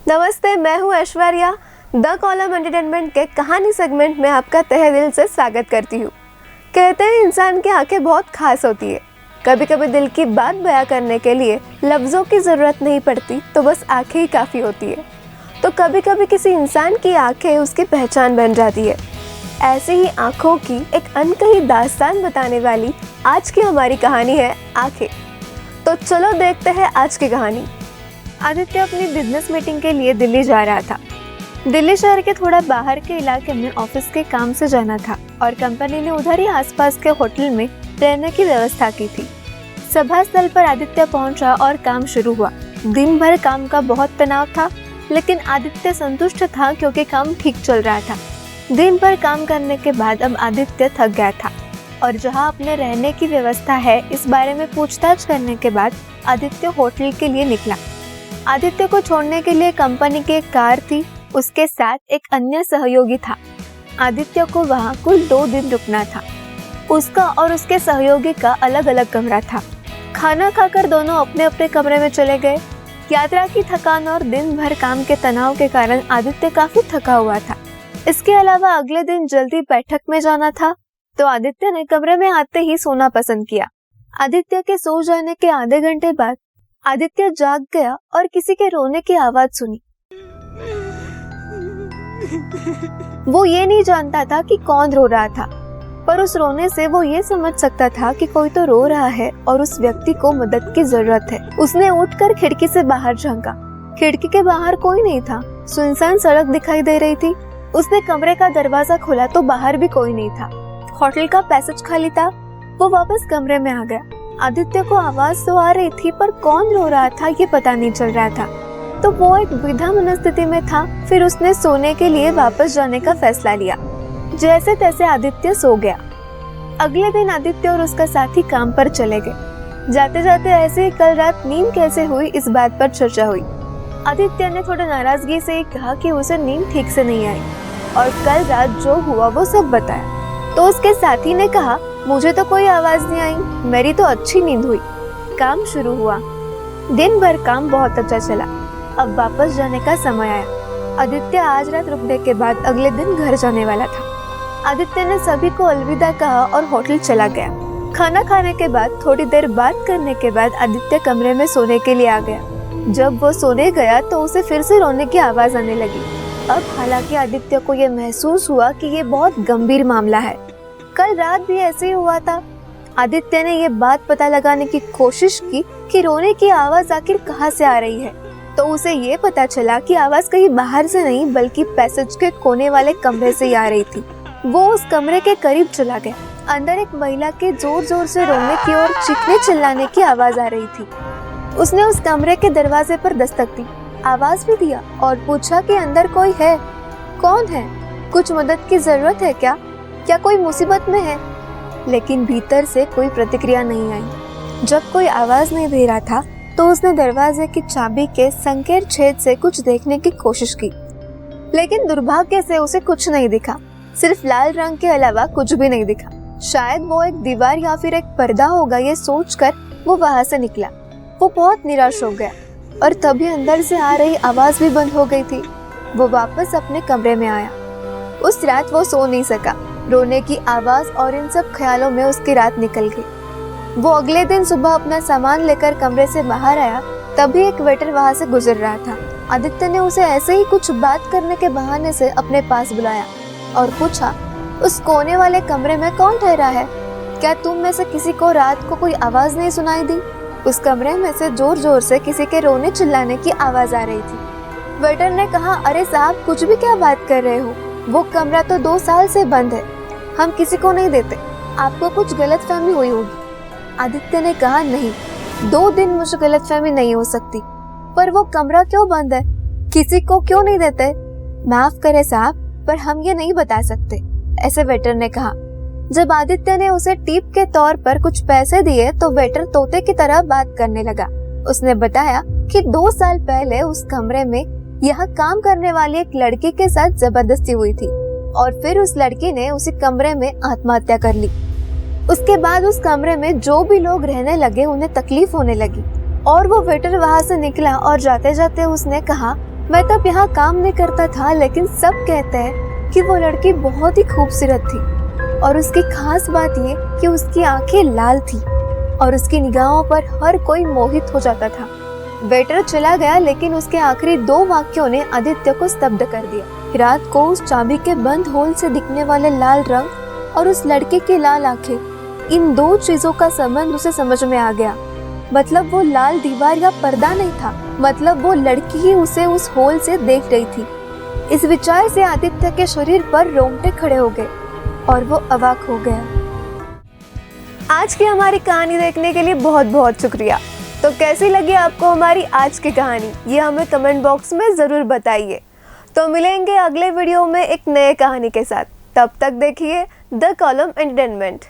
नमस्ते, मैं हूँ ऐश्वर्या। द कॉलम एंटरटेनमेंट के कहानी सेगमेंट में आपका तहे दिल से स्वागत करती हूँ। कहते हैं इंसान की आंखें बहुत खास होती है। कभी कभी दिल की बात बयां करने के लिए लफ्ज़ों की ज़रूरत नहीं पड़ती, तो बस आंखें ही काफ़ी होती है। तो कभी कभी किसी इंसान की आंखें उसकी पहचान बन जाती है। ऐसी ही आँखों की एक अनकही दास्तान बताने वाली आज की हमारी कहानी है आँखें। तो चलो देखते हैं आज की कहानी। आदित्य अपनी बिजनेस मीटिंग के लिए दिल्ली जा रहा था। दिल्ली शहर के थोड़ा बाहर के इलाके में ऑफिस के काम से जाना था और कंपनी ने उधर ही आसपास के होटल में रहने की व्यवस्था की थी। सभा स्थल पर आदित्य पहुंचा और काम शुरू हुआ। दिन भर काम का बहुत तनाव था, लेकिन आदित्य संतुष्ट था क्योंकि काम ठीक चल रहा था। दिन भर काम करने के बाद अब आदित्य थक गया था और जहां अपने रहने की व्यवस्था है इस बारे में पूछताछ करने के बाद आदित्य होटल के लिए निकला। आदित्य को छोड़ने के लिए कंपनी की एक कार थी, उसके साथ एक अन्य सहयोगी था। आदित्य को वहां कुल 2 दिन रुकना था। उसका और उसके सहयोगी का अलग अलग कमरा था। खाना खाकर दोनों अपने अपने कमरे में चले गए। यात्रा की थकान और दिन भर काम के तनाव के कारण आदित्य काफी थका हुआ था। इसके अलावा अगले दिन जल्दी बैठक में जाना था, तो आदित्य ने कमरे में आते ही सोना पसंद किया। आदित्य के सो जाने के आधे घंटे बाद आदित्य जाग गया और किसी के रोने की आवाज सुनी। वो ये नहीं जानता था कि कौन रो रहा था, पर उस रोने से वो ये समझ सकता था कि कोई तो रो रहा है और उस व्यक्ति को मदद की जरूरत है। उसने उठकर खिड़की से बाहर झांका। खिड़की के बाहर कोई नहीं था, सुनसान सड़क दिखाई दे रही थी। उसने कमरे का दरवाजा खोला तो बाहर भी कोई नहीं था। होटल का पैसेज खाली था। वो वापस कमरे में आ गया। आदित्य को आवाज तो आ रही थी, पर कौन रो रहा था ये पता नहीं चल रहा था। तो वो एक द्विधा मनस्थिति में था। फिर उसने सोने के लिए वापस जाने का फैसला लिया। जैसे तैसे आदित्य सो गया। अगले दिन आदित्य और उसका साथी काम पर चले गए। जाते जाते ऐसे ही कल रात नींद कैसे हुई इस बात पर चर्चा हुई। आदित्य ने थोड़ा नाराजगी से कहा कि उसे नींद ठीक से नहीं आई और कल रात जो हुआ वो सब बताया। तो उसके साथी ने कहा, मुझे तो कोई आवाज नहीं आई, मेरी तो अच्छी नींद हुई। काम शुरू हुआ। दिन भर काम बहुत अच्छा चला। अब वापस जाने का समय आया। आदित्य आज रात रुकने के बाद अगले दिन घर जाने वाला था। आदित्य ने सभी को अलविदा कहा और होटल चला गया। खाना खाने के बाद थोड़ी देर बात करने के बाद आदित्य कमरे में सोने के लिए आ गया। जब वो सोने गया तो उसे फिर से रोने की आवाज आने लगी। अब हालांकि आदित्य को ये महसूस हुआ कि ये बहुत गंभीर मामला है। कल रात भी ऐसे ही हुआ था। आदित्य ने ये बात पता लगाने की कोशिश की कि रोने की आवाज आखिर कहाँ से आ रही है। तो उसे ये पता चला कि आवाज कहीं बाहर से नहीं बल्कि पैसेज के कोने वाले कमरे से ही आ रही थी। वो उस कमरे के करीब चला गया। अंदर एक महिला के जोर जोर से रोने की और चीखने चिल्लाने की आवाज आ रही थी। उसने उस कमरे के दरवाजे पर दस्तक दी, आवाज भी दिया और पूछा कि अंदर कोई है? कौन है? कुछ मदद की जरूरत है क्या कोई मुसीबत में है? लेकिन भीतर से कोई प्रतिक्रिया नहीं आई। जब कोई आवाज नहीं दे रहा था तो उसने दरवाजे की चाबी के संकेत छेद से कुछ देखने की कोशिश की, लेकिन दुर्भाग्य से उसे कुछ नहीं दिखा। सिर्फ लाल रंग के अलावा कुछ भी नहीं दिखा। शायद वो एक दीवार या फिर एक पर्दा होगा, ये सोचकर वो वहां से निकला। वो बहुत निराश हो गया और तभी अंदर से आ रही आवाज भी बंद हो गई थी। वो वापस अपने कमरे में आया। उस रात वो सो नहीं सका। रोने की आवाज और इन सब ख्यालों में उसकी रात निकल गई। वो अगले दिन सुबह अपना सामान लेकर कमरे से बाहर आया, तभी एक वेटर वहां से गुजर रहा था। आदित्य ने उसे ऐसे ही कुछ बात करने के बहाने से अपने पास बुलाया और पूछा, उस कोने वाले कमरे में कौन ठहरा है? क्या तुम में से किसी को रात को कोई आवाज नहीं सुनाई दी? उस कमरे में से जोर जोर से किसी के रोने चिल्लाने की आवाज आ रही थी। वेटर ने कहा, अरे साहब, कुछ भी क्या बात कर रहे हो? वो कमरा तो 2 साल से बंद है, हम किसी को नहीं देते। आपको कुछ गलतफहमी हुई होगी। आदित्य ने कहा, नहीं, 2 दिन मुझे गलतफहमी नहीं हो सकती, पर वो कमरा क्यों बंद है? किसी को क्यों नहीं देते? माफ करे साहब, पर हम ये नहीं बता सकते, ऐसे वेटर ने कहा। जब आदित्य ने उसे टिप के तौर पर कुछ पैसे दिए तो वेटर तोते की तरह बात करने लगा। उसने बताया कि 2 साल पहले उस कमरे में यहाँ काम करने वाली एक लड़की के साथ जबरदस्ती हुई थी और फिर उस लड़की ने उसी कमरे में आत्महत्या कर ली। उसके बाद उस कमरे में जो भी लोग रहने लगे उन्हें तकलीफ होने लगी और वो वेटर वहाँ से निकला और जाते जाते उसने कहा मैं तब यहाँ काम नहीं करता था, लेकिन सब कहते हैं कि वो लड़की बहुत ही खूबसूरत थी और उसकी खास बात ये कि उसकी आंखें लाल थी और उसकी निगाहों पर हर कोई मोहित हो जाता था। वेटर चला गया, लेकिन उसके आखिरी 2 वाक्यों ने आदित्य को स्तब्ध कर दिया। रात को उस चाबी के बंद होल से दिखने वाले लाल रंग और उस लड़के की लाल आंखें, इन 2 चीजों का संबंध उसे समझ में आ गया। मतलब वो लाल दीवार या पर्दा नहीं था, मतलब वो लड़की ही उसे उस होल से देख रही थी। इस विचार से आदित्य के शरीर पर रोंगटे खड़े हो गए और वो अवाक हो गया। आज की हमारी कहानी देखने के लिए बहुत बहुत शुक्रिया। तो कैसी लगी आपको हमारी आज की कहानी, ये हमें कमेंट बॉक्स में ज़रूर बताइए। तो मिलेंगे अगले वीडियो में एक नए कहानी के साथ। तब तक देखिए द कॉलम एंटरटेनमेंट।